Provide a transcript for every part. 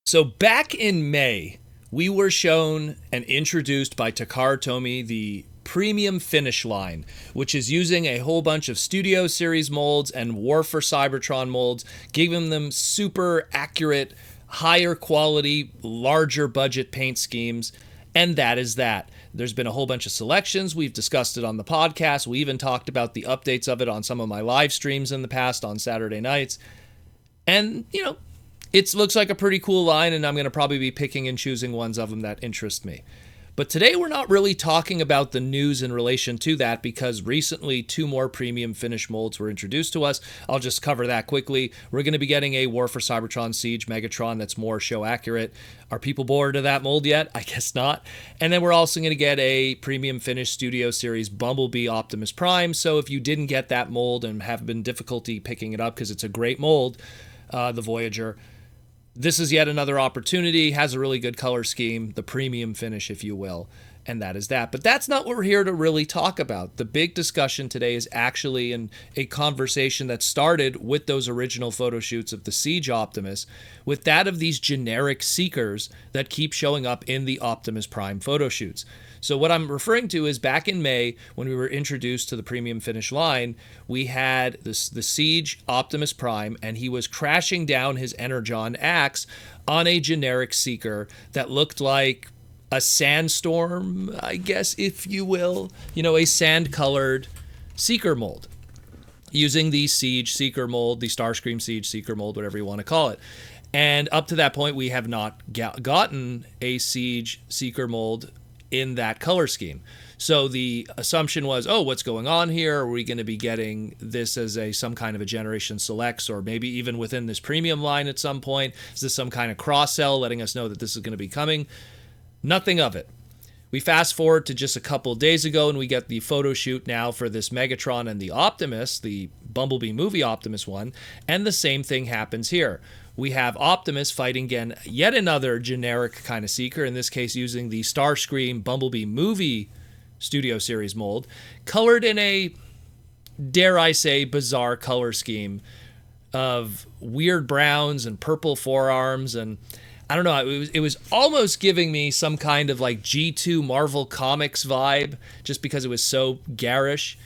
So back in May, we were shown and introduced by Takara-Tomy the Premium Finish line, which is using a whole bunch of Studio Series molds and War for Cybertron molds, giving them super accurate, higher quality, larger budget paint schemes, and that is that. There's been a whole bunch of selections. We've discussed it on the podcast. We even talked about the updates of it on some of my live streams in the past on Saturday nights. And, it looks like a pretty cool line, and I'm going to probably be picking and choosing ones of them that interest me. But today we're not really talking about the news in relation to that because recently 2 more premium finish molds were introduced to us. I'll just cover that quickly. We're going to be getting a War for Cybertron Siege Megatron that's more show accurate. Are people bored of that mold yet? I guess not. And then we're also going to get a premium finish Studio Series Bumblebee Optimus Prime. So if you didn't get that mold and have been difficulty picking it up because it's a great mold, the Voyager, this is yet another opportunity, has a really good color scheme, the premium finish, if you will, and that is that. But that's not what we're here to really talk about. The big discussion today is actually a conversation that started with those original photo shoots of the Siege Optimus, with that of these generic Seekers that keep showing up in the Optimus Prime photo shoots. So what I'm referring to is back in May, when we were introduced to the Premium Finish line, we had the Siege Optimus Prime, and he was crashing down his Energon axe on a generic Seeker that looked like a sandstorm, I guess, if you will. A sand-colored Seeker mold, using the Siege Seeker mold, the Starscream Siege Seeker mold, whatever you want to call it. And up to that point, we have not gotten a Siege Seeker mold in that color scheme. So the assumption was, what's going on here? Are we going to be getting this as some kind of a Generation Selects, or maybe even within this premium line at some point? Is this some kind of cross-sell letting us know that this is going to be coming? Nothing of it. We fast forward to just a couple of days ago, and we get the photo shoot now for this Megatron and the Optimus, the Bumblebee Movie Optimus one, and the same thing happens here. We have Optimus fighting again, yet another generic kind of Seeker, in this case using the Starscream Bumblebee Movie Studio Series mold, colored in a, dare I say, bizarre color scheme of weird browns and purple forearms, and I don't know, it was almost giving me some kind of like G2 Marvel Comics vibe, just because it was so garish.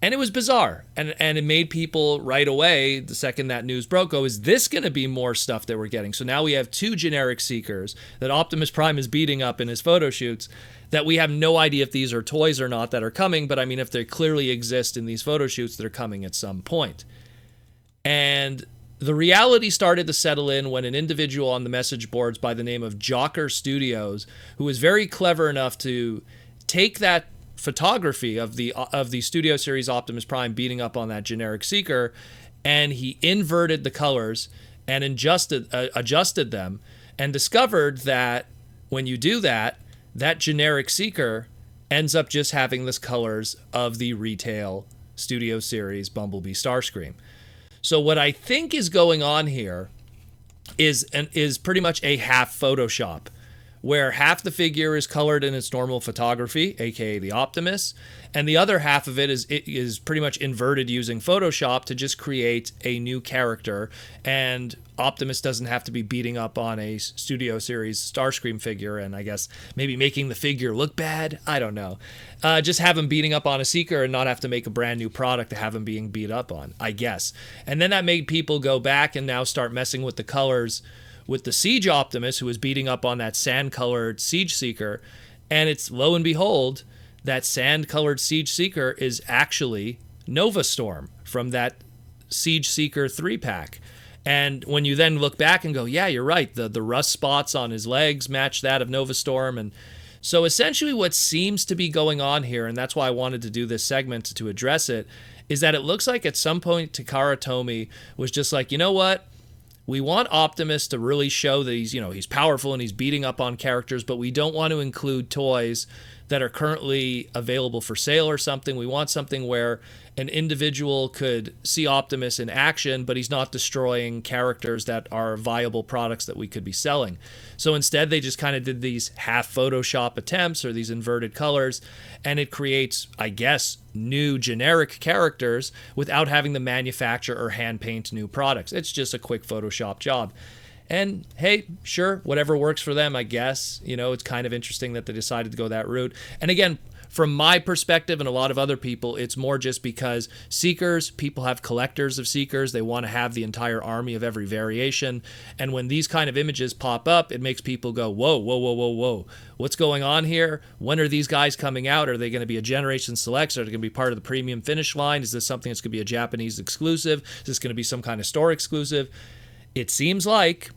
And it was bizarre, and it made people right away, the second that news broke, is this going to be more stuff that we're getting? So now we have 2 generic Seekers that Optimus Prime is beating up in his photo shoots that we have no idea if these are toys or not that are coming, but I mean, if they clearly exist in these photo shoots, they're coming at some point. And the reality started to settle in when an individual on the message boards by the name of Jocker Studios, who was very clever enough to take that photography of the Studio Series Optimus Prime beating up on that generic Seeker, and he inverted the colors and adjusted them, and discovered that when you do that, that generic Seeker ends up just having the colors of the retail Studio Series Bumblebee Starscream. So what I think is going on here is pretty much a half Photoshop, where half the figure is colored in its normal photography, aka the Optimus, and the other half of it is pretty much inverted using Photoshop to just create a new character, and Optimus doesn't have to be beating up on a Studio Series Starscream figure and I guess maybe making the figure look bad. I don't know. Just have him beating up on a Seeker and not have to make a brand new product to have him being beat up on, I guess. And then that made people go back and now start messing with the colors with the Siege Optimus, who was beating up on that sand-colored Siege Seeker, and it's, lo and behold, that sand-colored Siege Seeker is actually Nova Storm from that Siege Seeker 3-pack. And when you then look back and go, yeah, you're right, the rust spots on his legs match that of Nova Storm. And so essentially what seems to be going on here, and that's why I wanted to do this segment to address it, is that it looks like at some point Takara-Tomy was just like, you know what? We want Optimus to really show that he's powerful and he's beating up on characters, but we don't want to include toys that are currently available for sale or something. We want something where an individual could see Optimus in action, but he's not destroying characters that are viable products that we could be selling. So instead, they just kind of did these half Photoshop attempts or these inverted colors, and it creates, I guess, new generic characters without having to manufacture or hand paint new products. It's just a quick Photoshop job. And hey, sure, whatever works for them, I guess. It's kind of interesting that they decided to go that route. And again, from my perspective and a lot of other people, it's more just because Seekers, people have collectors of Seekers. They want to have the entire army of every variation. And when these kind of images pop up, it makes people go, whoa, whoa, whoa, whoa, whoa. What's going on here? When are these guys coming out? Are they going to be a Generation Selects? Are they going to be part of the Premium Finish line? Is this something that's going to be a Japanese exclusive? Is this going to be some kind of store exclusive? It seems like,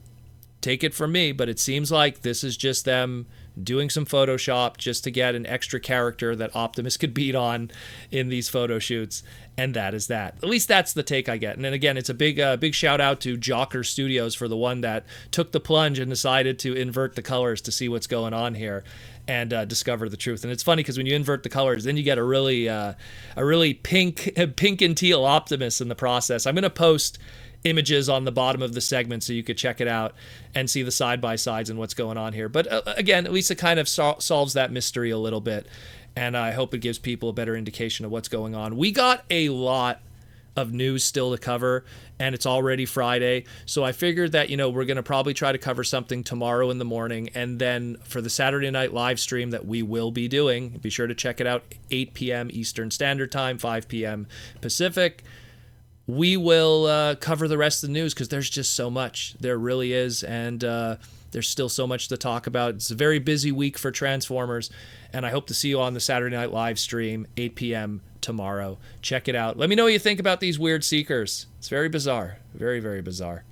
take it from me, but it seems like this is just them doing some Photoshop just to get an extra character that Optimus could beat on in these photo shoots, and that is that. At least that's the take I get. And then again, it's a big shout out to Jocker Studios for the one that took the plunge and decided to invert the colors to see what's going on here and discover the truth. And it's funny because when you invert the colors, then you get a really pink and teal Optimus in the process. I'm going to post images on the bottom of the segment so you could check it out and see the side-by-sides and what's going on here. But again, at least it kind of solves that mystery a little bit, and I hope it gives people a better indication of what's going on. We got a lot of news still to cover, and it's already Friday, so I figured that we're going to probably try to cover something tomorrow in the morning, and then for the Saturday night live stream that we will be doing, be sure to check it out, 8 p.m. Eastern Standard Time, 5 p.m. Pacific. We will cover the rest of the news because there's just so much. There really is, and there's still so much to talk about. It's a very busy week for Transformers, and I hope to see you on the Saturday Night Live stream, 8 p.m. tomorrow. Check it out. Let me know what you think about these weird Seekers. It's very bizarre. Very, very bizarre.